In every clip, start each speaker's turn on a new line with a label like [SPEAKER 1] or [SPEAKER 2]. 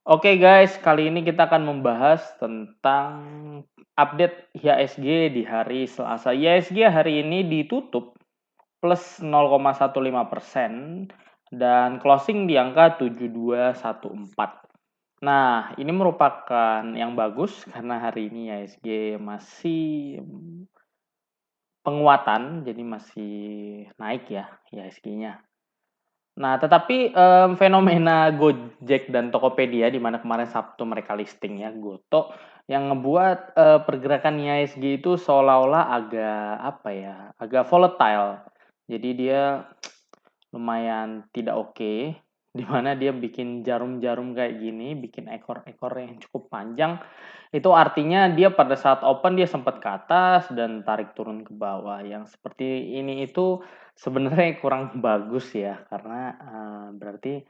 [SPEAKER 1] Oke guys, kali ini kita akan membahas tentang update IHSG di hari Selasa. IHSG hari ini ditutup plus 0,15% dan closing di angka 7214. Nah, ini merupakan yang bagus karena hari ini IHSG masih penguatan, jadi masih naik ya IHSG-nya. Nah, tetapi fenomena Gojek dan Tokopedia di mana kemarin Sabtu mereka listing ya, Goto, yang ngebuat pergerakan IHSG itu seolah-olah agak apa ya, agak volatile. Jadi dia lumayan tidak oke, di mana dia bikin jarum-jarum kayak gini, bikin ekor-ekor yang cukup panjang. Itu artinya dia pada saat open dia sempat ke atas dan tarik turun ke bawah. Yang seperti ini itu sebenarnya kurang bagus ya, karena berarti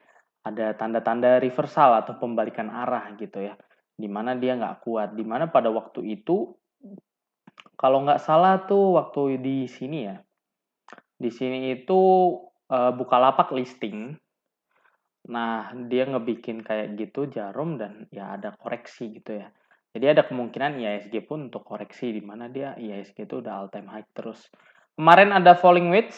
[SPEAKER 1] ada tanda-tanda reversal atau pembalikan arah gitu ya, di mana dia nggak kuat. Di mana pada waktu itu kalau nggak salah tuh waktu di sini ya, di sini itu Bukalapak listing. Nah, dia ngebikin kayak gitu jarum dan ya ada koreksi gitu ya. Jadi ada kemungkinan IHSG pun untuk koreksi di mana dia IHSG itu udah all time high terus. Kemarin ada falling wedge,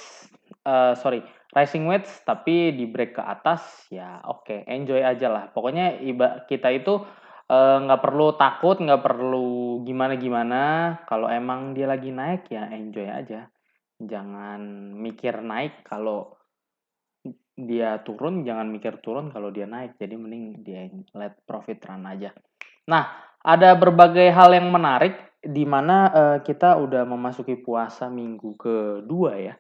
[SPEAKER 1] rising wedge tapi di break ke atas ya oke, enjoy aja lah. Pokoknya kita itu nggak perlu takut, nggak perlu gimana-gimana. Kalau emang dia lagi naik ya enjoy aja. Jangan mikir naik kalau dia turun, jangan mikir turun kalau dia naik. Jadi mending dia let profit run aja. Nah, ada berbagai hal yang menarik di mana kita udah memasuki puasa minggu kedua ya.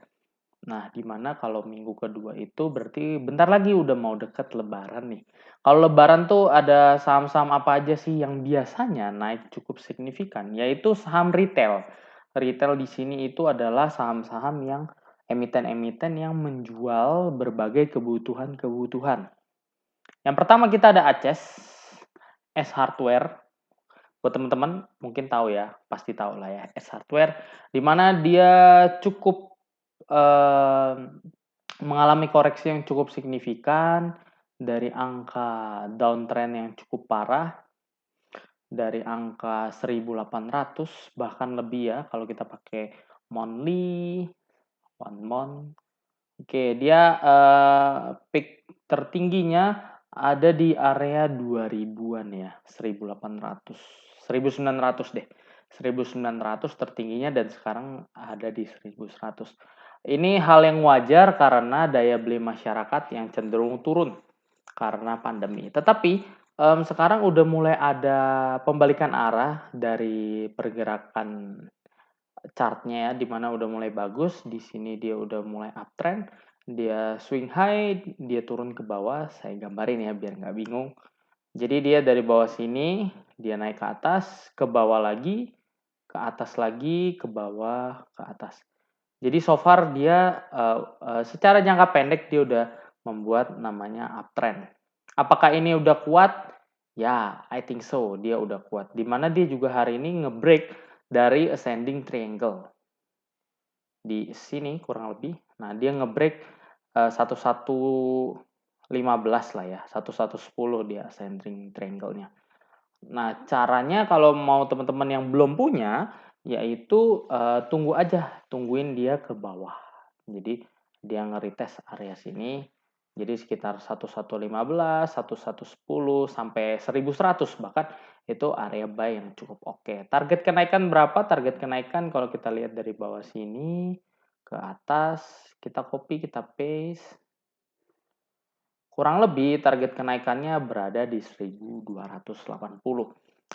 [SPEAKER 1] Nah, di mana kalau minggu kedua itu berarti bentar lagi udah mau deket lebaran nih. Kalau lebaran tuh ada saham-saham apa aja sih yang biasanya naik cukup signifikan? Yaitu saham retail. Retail di sini itu adalah saham-saham yang emiten-emiten yang menjual berbagai kebutuhan-kebutuhan. Yang pertama kita ada Aces, S Hardware. Buat teman-teman mungkin tahu ya, pasti tahu lah ya, S Hardware. Di mana dia cukup eh, mengalami koreksi yang cukup signifikan dari angka downtrend yang cukup parah, dari angka 1800 bahkan lebih ya kalau kita pakai monthly, one month. Oke, dia peak tertingginya ada di area 2000-an ya, 1800, 1900 deh. 1900 tertingginya dan sekarang ada di 1100. Ini hal yang wajar karena daya beli masyarakat yang cenderung turun karena pandemi. Tetapi sekarang udah mulai ada pembalikan arah dari pergerakan chartnya ya, di mana udah mulai bagus. Di sini dia udah mulai uptrend, dia swing high, dia turun ke bawah. Saya gambarin ya biar nggak bingung. Jadi dia dari bawah sini, dia naik ke atas, ke bawah lagi, ke atas lagi, ke bawah, ke atas. Jadi so far dia secara jangka pendek dia udah membuat namanya uptrend. Apakah ini udah kuat? Ya, I think so. Dia udah kuat. Dimana dia juga hari ini ngebreak dari ascending triangle di sini kurang lebih. Nah, dia ngebreak 1115 lah ya, 1110 dia ascending triangle-nya. Nah, caranya kalau mau teman-teman yang belum punya, yaitu tunggu aja, tungguin dia ke bawah. Jadi dia nge-retest area sini, jadi sekitar 1115, 1110 sampai 1100 bahkan itu area buy yang cukup oke. Target kenaikan berapa? Target kenaikan kalau kita lihat dari bawah sini ke atas, kita copy, kita paste. Kurang lebih target kenaikannya berada di 1280.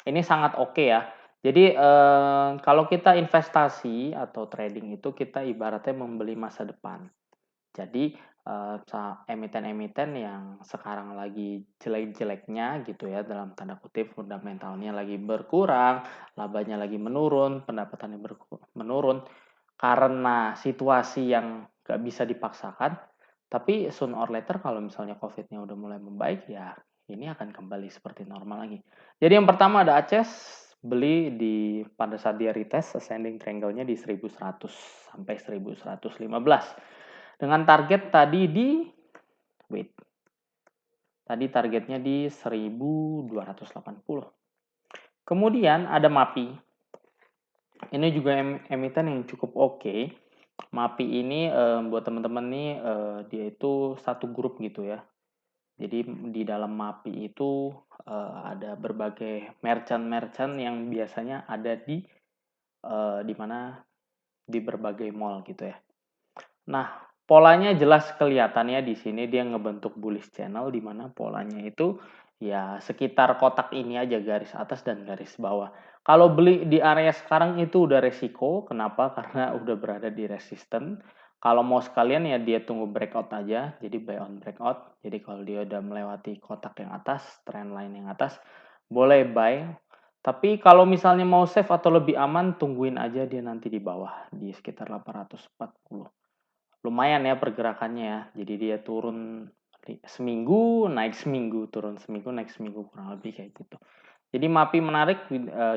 [SPEAKER 1] Ini sangat oke ya. Jadi kalau kita investasi atau trading itu kita ibaratnya membeli masa depan. Jadi emiten-emiten yang sekarang lagi jelek-jeleknya gitu ya dalam tanda kutip fundamentalnya lagi berkurang, labanya lagi menurun, pendapatannya menurun karena situasi yang gak bisa dipaksakan. Tapi soon or later kalau misalnya COVID-nya udah mulai membaik ya ini akan kembali seperti normal lagi. Jadi yang pertama ada Aces, beli di pada saat dia retest ascending triangle-nya di 1100 sampai 1115. Dengan target tadi di wait. Tadi targetnya di 1280. Kemudian ada MAPI. Ini juga emiten yang cukup oke. MAPI ini buat teman-teman nih dia itu satu grup gitu ya. Jadi di dalam MAPI itu ada berbagai merchant-merchant yang biasanya ada di mana di berbagai mall gitu ya. Nah, polanya jelas kelihatan ya di sini dia ngebentuk bullish channel di mana polanya itu ya sekitar kotak ini aja, garis atas dan garis bawah. Kalau beli di area sekarang itu udah resiko. Kenapa? Karena udah berada di resisten. Kalau mau sekalian ya dia tunggu breakout aja, jadi buy on breakout. Jadi kalau dia udah melewati kotak yang atas, trend line yang atas, boleh buy. Tapi kalau misalnya mau save atau lebih aman, tungguin aja dia nanti di bawah, di sekitar 840. Lumayan ya pergerakannya ya. Jadi dia turun seminggu, naik seminggu, turun seminggu, naik seminggu, kurang lebih kayak gitu. Jadi MAPI menarik,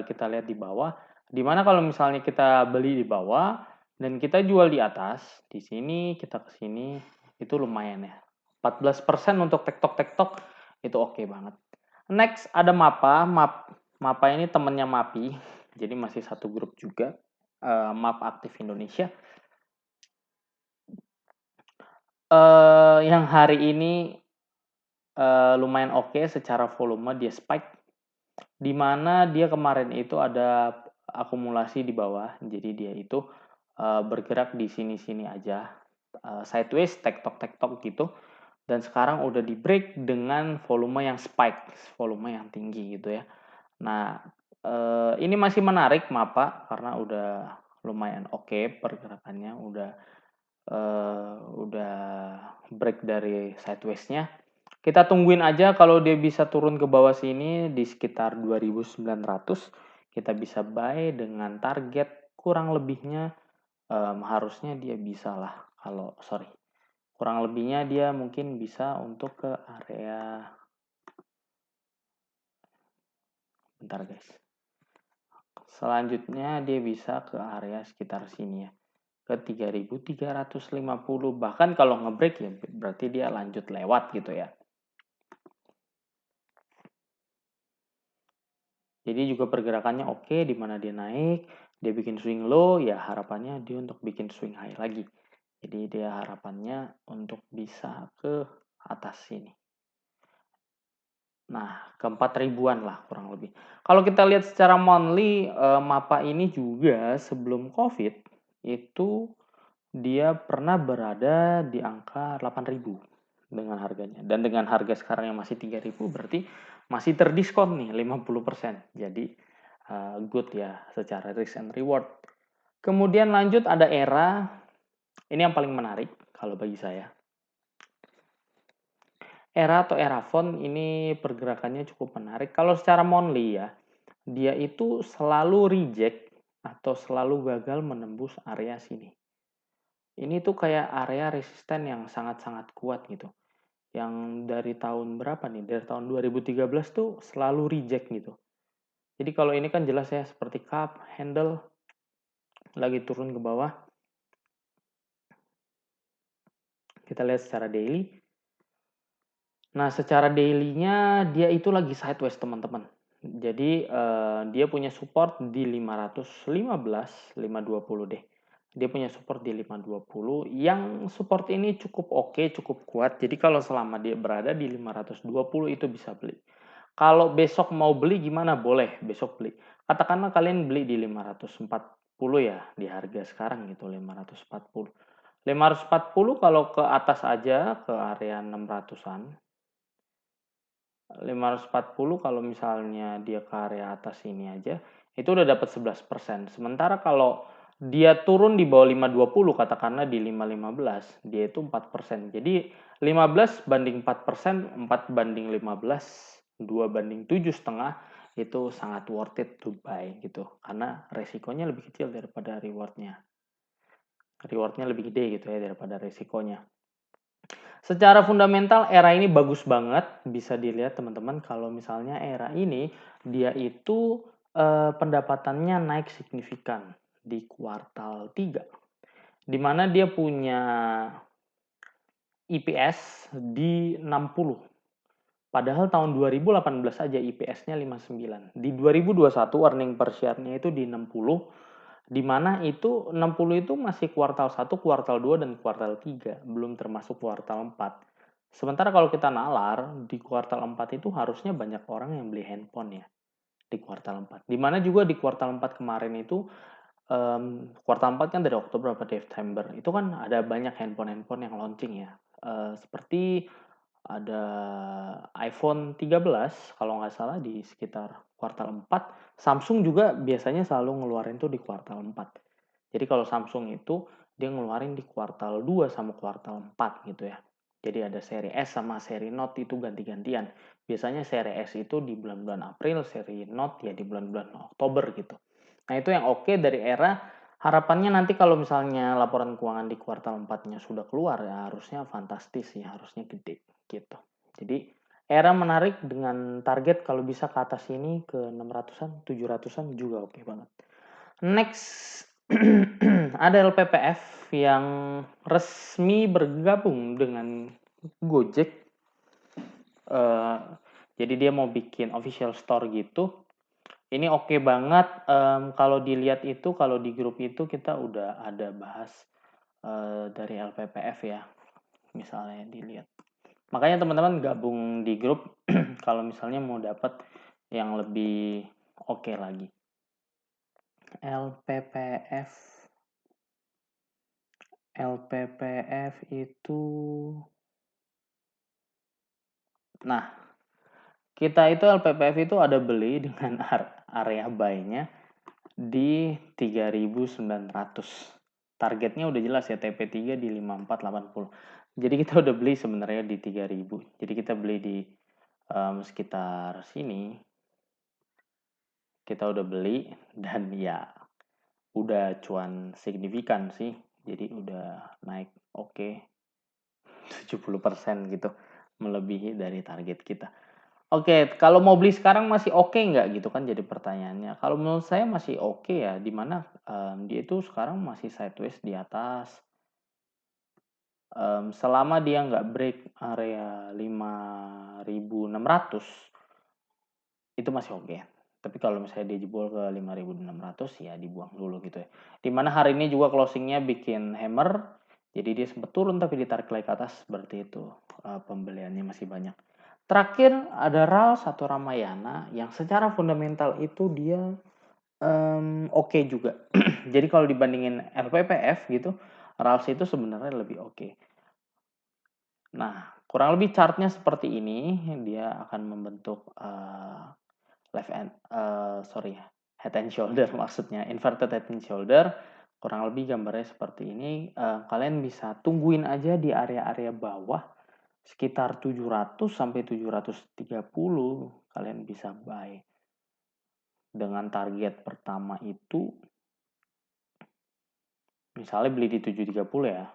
[SPEAKER 1] kita lihat di bawah. Dimana kalau misalnya kita beli di bawah dan kita jual di atas, di sini kita ke sini itu lumayan ya. 14% untuk tektok-tektok itu oke banget. Next ada MAPA ini temennya MAPI, jadi masih satu grup juga. MAP Aktif Indonesia. Yang hari ini lumayan oke secara volume, dia spike. Di mana dia kemarin itu ada akumulasi di bawah, jadi dia itu bergerak di sini-sini aja, sideways, tektok-tektok gitu. Dan sekarang udah di break dengan volume yang spike, volume yang tinggi gitu ya. Nah, ini masih menarik MAPA karena udah lumayan oke pergerakannya, udah break dari sideways-nya. Kita tungguin aja kalau dia bisa turun ke bawah sini di sekitar 2.900, kita bisa buy dengan target kurang lebihnya harusnya dia bisa lah, kurang lebihnya dia mungkin bisa untuk ke area, bentar guys, selanjutnya dia bisa ke area sekitar sini ya, ke 3.350. Bahkan kalau ngebreak ya berarti dia lanjut lewat gitu ya. Jadi juga pergerakannya oke, di mana dia naik, dia bikin swing low, ya harapannya dia untuk bikin swing high lagi. Jadi dia harapannya untuk bisa ke atas sini. Nah, ke 4.000-an lah kurang lebih. Kalau kita lihat secara monthly, MAPA ini juga sebelum COVID itu dia pernah berada di angka 8.000 dengan harganya. Dan dengan harga sekarang yang masih 3.000 berarti masih terdiskon nih 50%. Jadi good ya secara risk and reward. Kemudian lanjut ada ERA. Ini yang paling menarik kalau bagi saya. ERA atau Erafone ini pergerakannya cukup menarik. Kalau secara monthly ya, dia itu selalu reject atau selalu gagal menembus area sini. Ini tuh kayak area resisten yang sangat-sangat kuat gitu. Yang dari tahun berapa nih? Dari tahun 2013 tuh selalu reject gitu. Jadi kalau ini kan jelas ya seperti cup, handle, lagi turun ke bawah. Kita lihat secara daily. Nah, secara daily-nya dia itu lagi sideways teman-teman. Jadi dia punya support di 515, 520 deh. Dia punya support di 520 yang support ini cukup oke, cukup kuat. Jadi kalau selama dia berada di 520 itu bisa beli. Kalau besok mau beli gimana? Boleh besok beli. Katakanlah kalian beli di 540 ya, di harga sekarang gitu 540. 540 kalau ke atas aja ke area 600-an. 540 kalau misalnya dia ke area atas ini aja, itu udah dapat 11%. Sementara kalau dia turun di bawah 520, katakanlah di 515, dia itu 4%. Jadi 15 banding 4%, 4 banding 15, 2 banding 7,5, itu sangat worth it to buy gitu. Karena resikonya lebih kecil daripada rewardnya. Rewardnya lebih gede gitu ya daripada resikonya. Secara fundamental era ini bagus banget, bisa dilihat teman-teman kalau misalnya era ini dia itu pendapatannya naik signifikan di kuartal 3. Di mana dia punya EPS di 60. Padahal tahun 2018 aja IPS-nya 59. Di 2021 earning per share-nya itu di 60, di mana itu 60 itu masih kuartal 1, kuartal 2, dan kuartal 3, belum termasuk kuartal 4. Sementara kalau kita nalar, di kuartal 4 itu harusnya banyak orang yang beli handphone ya, di kuartal 4. Dimana juga di kuartal 4 kemarin itu, kuartal 4 kan dari Oktober sampai Desember, itu kan ada banyak handphone-handphone yang launching ya. Seperti ada iPhone 13 kalau nggak salah di sekitar kuartal 4. Samsung juga biasanya selalu ngeluarin tuh di kuartal 4. Jadi kalau Samsung itu dia ngeluarin di kuartal 2 sama kuartal 4 gitu ya. Jadi ada seri S sama seri Note itu ganti-gantian. Biasanya seri S itu di bulan-bulan April, seri Note ya di bulan-bulan Oktober gitu. Nah itu yang oke dari era. Harapannya nanti kalau misalnya laporan keuangan di kuartal 4-nya sudah keluar ya harusnya fantastis ya, harusnya gede gitu. Jadi era menarik dengan target kalau bisa ke atas ini ke 600-an, 700-an juga oke banget. Next ada LPPF yang resmi bergabung dengan Gojek. Jadi dia mau bikin official store gitu. Ini oke banget. Kalau dilihat itu, kalau di grup itu kita udah ada bahas dari LPPF ya, misalnya dilihat. Makanya teman-teman gabung di grup kalau misalnya mau dapat yang lebih oke lagi. LPPF itu, nah kita itu LPPF itu ada beli dengan area buy-nya di 3.900. Targetnya udah jelas ya, TP3 di 5480. Jadi kita udah beli sebenarnya di 3.000. Jadi kita beli di sekitar sini. Kita udah beli dan ya udah cuan signifikan sih. Jadi udah naik oke 70% gitu. Melebihi dari target kita. Oke, kalau mau beli sekarang masih oke nggak gitu kan jadi pertanyaannya. Kalau menurut saya masih oke ya, dimana dia itu sekarang masih sideways di atas. Selama dia nggak break area 5.600 itu masih oke. Tapi kalau misalnya dia jebol ke 5.600 ya dibuang dulu gitu ya. Dimana hari ini juga closingnya bikin hammer, jadi dia sempat turun tapi ditarik lagi ke atas, berarti itu pembeliannya masih banyak. Terakhir ada RAL atau Ramayana yang secara fundamental itu dia oke juga. Jadi kalau dibandingin LPPF gitu, RALS itu sebenarnya lebih oke. Nah, kurang lebih chartnya seperti ini. Dia akan membentuk head and shoulder maksudnya, inverted head and shoulder. Kurang lebih gambarnya seperti ini. Kalian bisa tungguin aja di area-area bawah sekitar 700 sampai 730 kalian bisa buy. Dengan target pertama itu misalnya beli di 730 ya.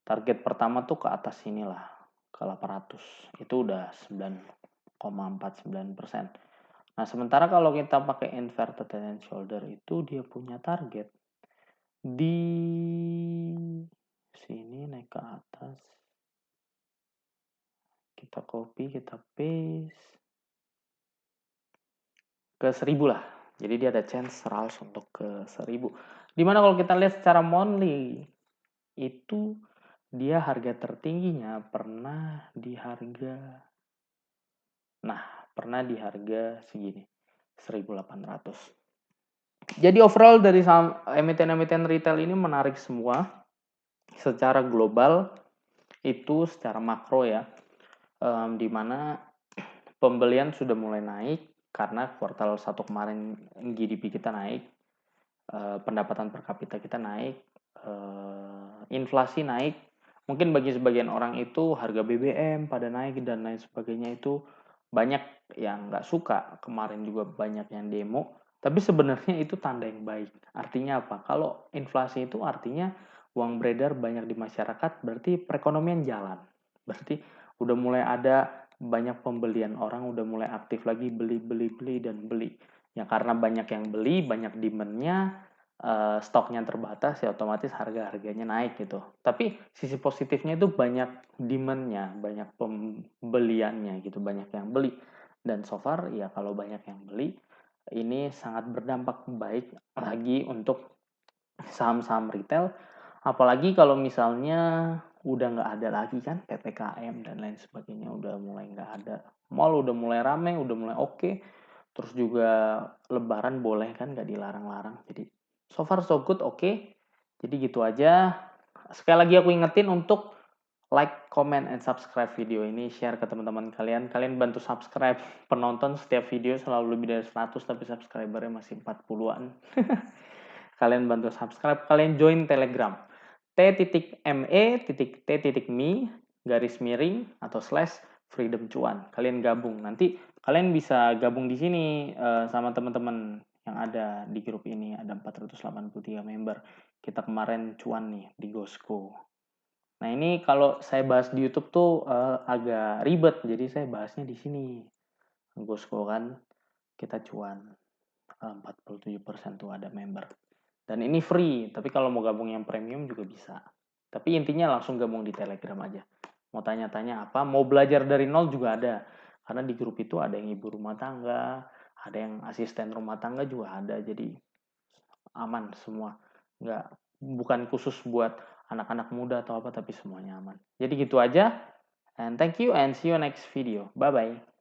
[SPEAKER 1] Target pertama tuh ke atas sinilah, ke 800. Itu udah 9,49%. Nah, sementara kalau kita pakai inverted head and shoulder itu dia punya target di sini naik ke atas. Kita copy, kita paste ke 1000 lah. Jadi dia ada chance RALS untuk ke 1000. Dimana kalau kita lihat secara monthly itu dia harga tertingginya pernah di harga segini 1.800. Jadi overall dari emiten-emiten retail ini menarik semua secara global, itu secara makro ya, di mana pembelian sudah mulai naik karena kuartal 1 kemarin GDP kita naik, pendapatan per kapita kita naik, inflasi naik. Mungkin bagi sebagian orang itu harga BBM pada naik dan lain sebagainya, itu banyak yang nggak suka. Kemarin juga banyak yang demo. Tapi sebenarnya itu tanda yang baik. Artinya apa? Kalau inflasi itu artinya uang beredar banyak di masyarakat, berarti perekonomian jalan. Berarti udah mulai ada banyak pembelian, orang udah mulai aktif lagi beli dan beli. Ya karena banyak yang beli, banyak demand-nya, stoknya terbatas ya otomatis harga-harganya naik gitu. Tapi sisi positifnya itu banyak demand-nya, banyak pembeliannya gitu, banyak yang beli. Dan so far ya kalau banyak yang beli ini sangat berdampak baik lagi untuk saham-saham retail. Apalagi kalau misalnya udah nggak ada lagi kan PPKM dan lain sebagainya udah mulai nggak ada. Mall udah mulai rame, udah mulai oke. Terus juga lebaran boleh kan nggak dilarang-larang. Jadi so far so good oke. Jadi gitu aja. Sekali lagi aku ingetin untuk like, comment, and subscribe video ini. Share ke teman-teman kalian. Kalian bantu subscribe. Penonton setiap video selalu lebih dari 100 tapi subscribernya masih 40-an. Kalian bantu subscribe. Kalian join Telegram. t.me garis miring atau slash freedom cuan. Kalian gabung. Nanti kalian bisa gabung di sini sama teman-teman yang ada di grup ini. Ada 483 member. Kita kemarin cuan nih di Gosco. Nah ini kalau saya bahas di YouTube tuh agak ribet. Jadi saya bahasnya di sini. Gosco kan kita cuan 47% tuh ada member. Dan ini free, tapi kalau mau gabung yang premium juga bisa. Tapi intinya langsung gabung di Telegram aja. Mau tanya-tanya apa, mau belajar dari nol juga ada. Karena di grup itu ada yang ibu rumah tangga, ada yang asisten rumah tangga juga ada. Jadi aman semua. Bukan khusus buat anak-anak muda atau apa, tapi semuanya aman. Jadi gitu aja. And thank you and see you next video. Bye-bye.